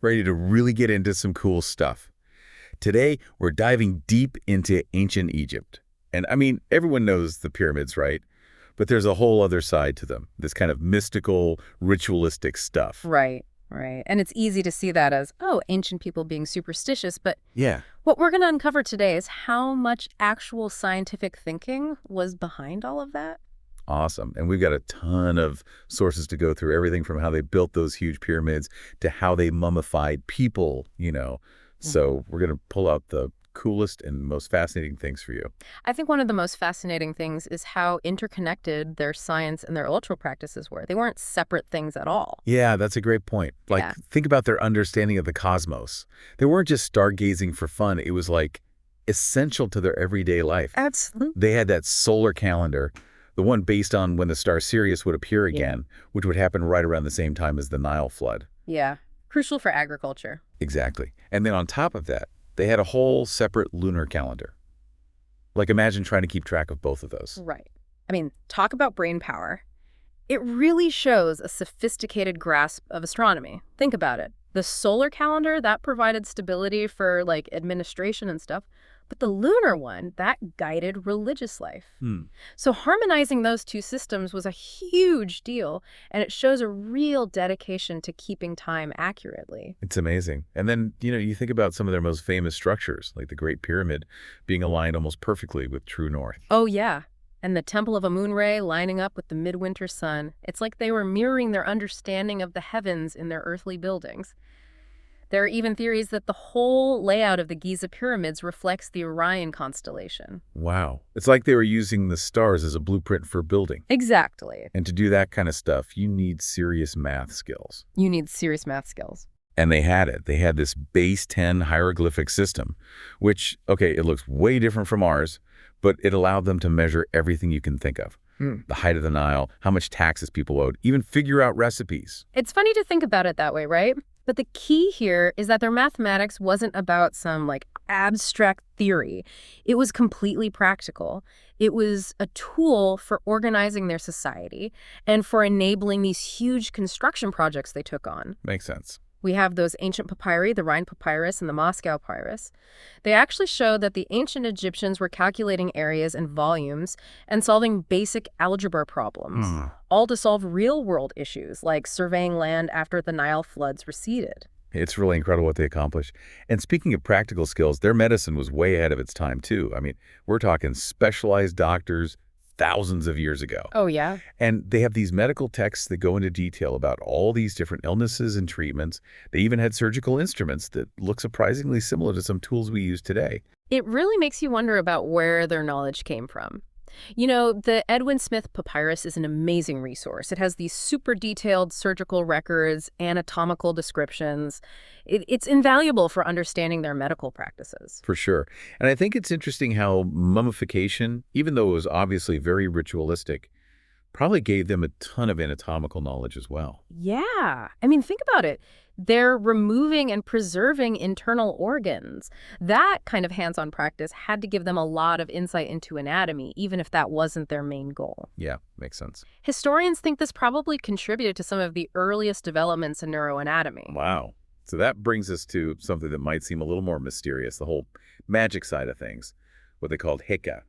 Ready to really get into some cool stuff. Today, we're diving deep into ancient Egypt. And I mean, everyone knows the pyramids, right? But there's a whole other side to them, this kind of mystical, ritualistic stuff. Right, right. And it's easy to see that as, oh, ancient people being superstitious. But Yeah, what we're going to uncover today is how much actual scientific thinking was behind all of that. awesome. And we've got a ton of sources to go through, everything from how they built those huge pyramids to how they mummified people. So we're going to pull out the coolest and most fascinating things for you. I think one of the most fascinating things is how interconnected their science and their cultural practices were. They weren't separate things at all. Yeah, that's a great point. Like, Yeah, think about their understanding of the cosmos. They weren't just stargazing for fun. It was like essential to their everyday life. absolutely. They had that solar calendar, the one based on when the star Sirius would appear Yeah. again, which would happen right around the same time as the Nile flood. Yeah, crucial for agriculture. Exactly. And then on top of that, they had a whole separate lunar calendar. Like, imagine trying to keep track of both of those. Right. I mean, talk about brain power. It really shows a sophisticated grasp of astronomy. Think about it. The solar calendar, that provided stability for like administration and stuff, but the lunar one, that guided religious life. Hmm. So harmonizing those two systems was a huge deal, and it shows a real dedication to keeping time accurately. It's amazing. And then, you think about some of their most famous structures, like the Great Pyramid being aligned almost perfectly with true north. Oh, yeah. And the Temple of Amun-Re lining up with the midwinter sun. It's like they were mirroring their understanding of the heavens in their earthly buildings. There are even theories that the whole layout of the Giza pyramids reflects the Orion constellation. Wow. It's like they were using the stars as a blueprint for building. Exactly. And to do that kind of stuff, you need serious math skills. You need serious math skills. And they had it. They had this base 10 hieroglyphic system, which, okay, it looks way different from ours, but it allowed them to measure everything you can think of. The height of the Nile, how much taxes people owed, even figure out recipes. It's funny to think about it that way, right? But the key here is that their mathematics wasn't about some like abstract theory. It was completely practical. It was a tool for organizing their society and for enabling these huge construction projects they took on. Makes sense. We have those ancient papyri, the Rhine papyrus and the Moscow papyrus. They actually show that the ancient Egyptians were calculating areas and volumes and solving basic algebra problems, all to solve real-world issues like surveying land after the Nile floods receded. It's really incredible what they accomplished. And speaking of practical skills, their medicine was way ahead of its time, too. I mean, we're talking specialized doctors thousands of years ago. Oh, yeah? And they have these medical texts that go into detail about all these different illnesses and treatments. They even had surgical instruments that look surprisingly similar to some tools we use today. It really makes you wonder about where their knowledge came from. You know, the Edwin Smith Papyrus is an amazing resource. It has these super detailed surgical records, anatomical descriptions. It's invaluable for understanding their medical practices. For sure. And I think it's interesting how mummification, even though it was obviously very ritualistic, probably gave them a ton of anatomical knowledge as well. Yeah. I mean, think about it. They're removing and preserving internal organs. That kind of hands-on practice had to give them a lot of insight into anatomy, even if that wasn't their main goal. Yeah, makes sense. Historians think this probably contributed to some of the earliest developments in neuroanatomy. Wow. So that brings us to something that might seem a little more mysterious, the whole magic side of things, what they called Heka.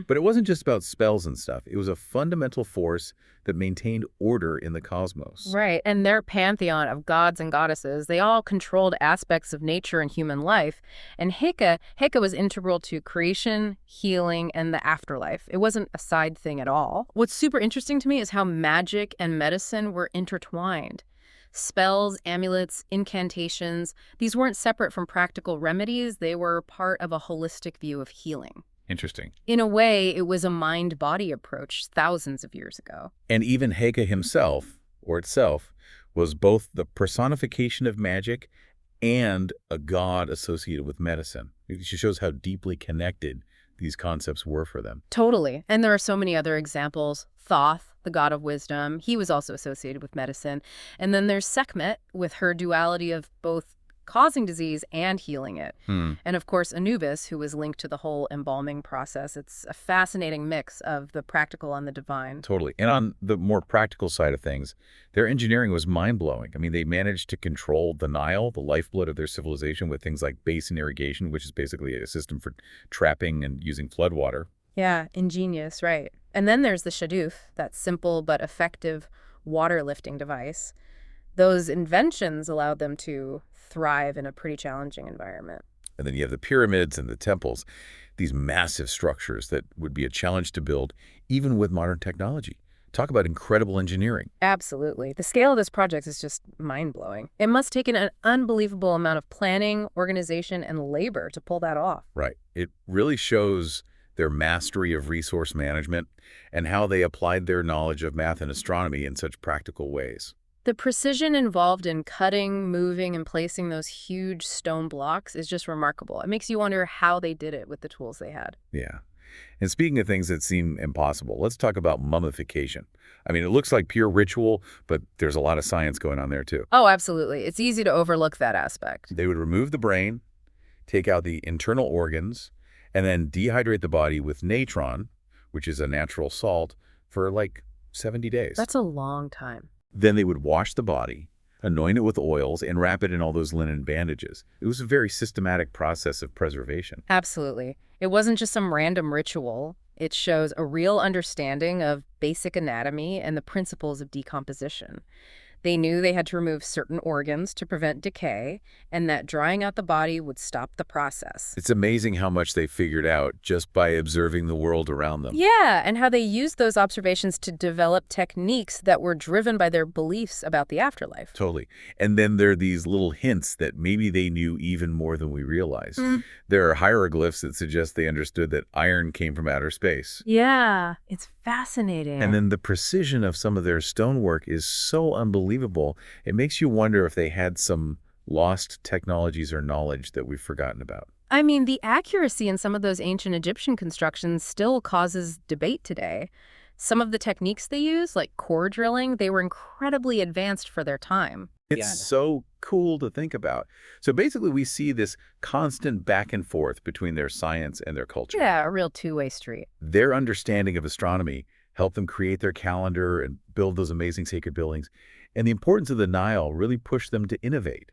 But it wasn't just about spells and stuff. It was a fundamental force that maintained order in the cosmos. Right, and their pantheon of gods and goddesses, they all controlled aspects of nature and human life. And Heka was integral to creation, healing, and the afterlife. It wasn't a side thing at all. What's super interesting to me is how magic and medicine were intertwined. Spells, amulets, incantations, these weren't separate from practical remedies. They were part of a holistic view of healing. Interesting. In a way, it was a mind-body approach thousands of years ago. And even Heka himself, or itself, was both the personification of magic and a god associated with medicine. It just shows how deeply connected these concepts were for them. Totally. And there are so many other examples. Thoth, the god of wisdom, he was also associated with medicine. And then there's Sekhmet, with her duality of both causing disease and healing it. Hmm. And of course, Anubis, who was linked to the whole embalming process. It's a fascinating mix of the practical and the divine. Totally. And on the more practical side of things, their engineering was mind-blowing. I mean, they managed to control the Nile, the lifeblood of their civilization, with things like basin irrigation, which is basically a system for trapping and using floodwater. Yeah, ingenious, right. And then there's the shaduf, that simple but effective water lifting device. Those inventions allowed them to thrive in a pretty challenging environment. And then you have the pyramids and the temples, these massive structures that would be a challenge to build, even with modern technology. Talk about incredible engineering. Absolutely. The scale of this project is just mind-blowing. It must take an unbelievable amount of planning, organization, and labor to pull that off. Right. It really shows their mastery of resource management and how they applied their knowledge of math and astronomy in such practical ways. The precision involved in cutting, moving, and placing those huge stone blocks is just remarkable. It makes you wonder how they did it with the tools they had. Yeah. And speaking of things that seem impossible, let's talk about mummification. I mean, it looks like pure ritual, but there's a lot of science going on there too. Oh, absolutely. It's easy to overlook that aspect. They would remove the brain, take out the internal organs, and then dehydrate the body with natron, which is a natural salt, for like 70 days. That's a long time. Then they would wash the body, anoint it with oils, and wrap it in all those linen bandages. It was a very systematic process of preservation. Absolutely. It wasn't just some random ritual. It shows a real understanding of basic anatomy and the principles of decomposition. They knew they had to remove certain organs to prevent decay, and that drying out the body would stop the process. It's amazing how much they figured out just by observing the world around them. Yeah, and how they used those observations to develop techniques that were driven by their beliefs about the afterlife. Totally. And then there are these little hints that maybe they knew even more than we realized. There are hieroglyphs that suggest they understood that iron came from outer space. Yeah, it's fascinating. And then the precision of some of their stonework is so unbelievable, it makes you wonder if they had some lost technologies or knowledge that we've forgotten about. I mean, the accuracy in some of those ancient Egyptian constructions still causes debate today. Some of the techniques they use, like core drilling, they were incredibly advanced for their time. It's so cool to think about. So basically, we see this constant back and forth between their science and their culture. Yeah, a real two-way street. Their understanding of astronomy helped them create their calendar and build those amazing sacred buildings. And the importance of the Nile really pushed them to innovate.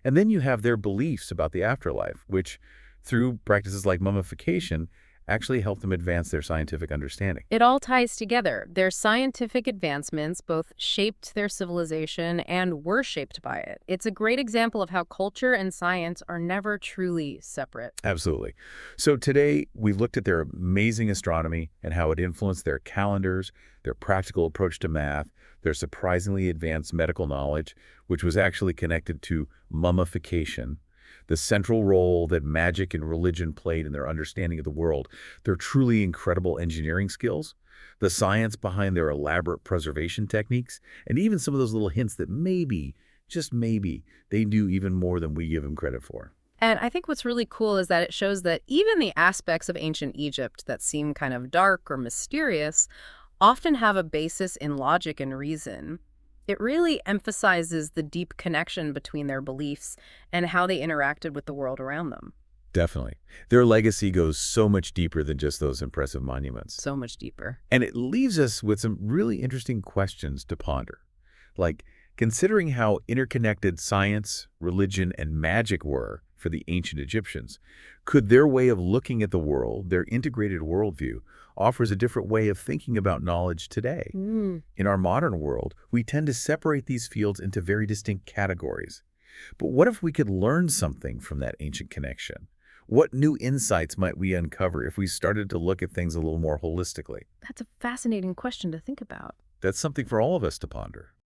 And then you have their beliefs about the afterlife, which, through practices like mummification, actually helped them advance their scientific understanding. It all ties together. Their scientific advancements both shaped their civilization and were shaped by it. It's a great example of how culture and science are never truly separate. Absolutely. So today, we've looked at their amazing astronomy and how it influenced their calendars, their practical approach to math, their surprisingly advanced medical knowledge, which was actually connected to mummification, the central role that magic and religion played in their understanding of the world, their truly incredible engineering skills, the science behind their elaborate preservation techniques, and even some of those little hints that maybe, just maybe, they knew even more than we give them credit for. And I think what's really cool is that it shows that even the aspects of ancient Egypt that seem kind of dark or mysterious often have a basis in logic and reason. It really emphasizes the deep connection between their beliefs and how they interacted with the world around them. Definitely. Their legacy goes so much deeper than just those impressive monuments. So much deeper. And it leaves us with some really interesting questions to ponder. Like, considering how interconnected science, religion, and magic were for the ancient Egyptians, could their way of looking at the world, their integrated worldview, offers a different way of thinking about knowledge today? In our modern world, we tend to separate these fields into very distinct categories. But what if we could learn something from that ancient connection? What new insights might we uncover if we started to look at things a little more holistically? That's a fascinating question to think about. That's something for all of us to ponder.